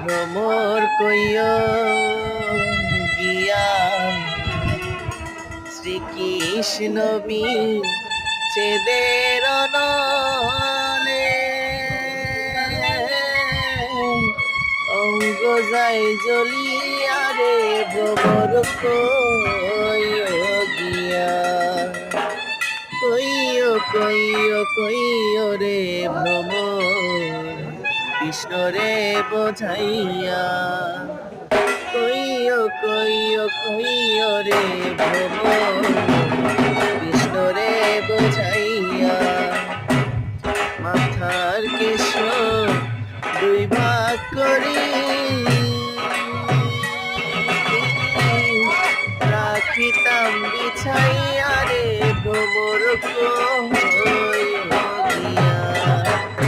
ভ্রমর কইয় গিয়া শ্রীকৃষ্ণ বিচ্ছেদের নলে অঙ্গ যাই জ্বলিয়া রে ভ্রমর কইয় গিয়া কইয় রে ভ্রমর কৃষ্ণ রে বোঝাইয়া কইয় রে ভ্রমর কৃষ্ণ রে বোঝাইয়া মাথার কেশ দুই ভাগ করি রাখিতাম বিছাইয়া রে ভ্রমর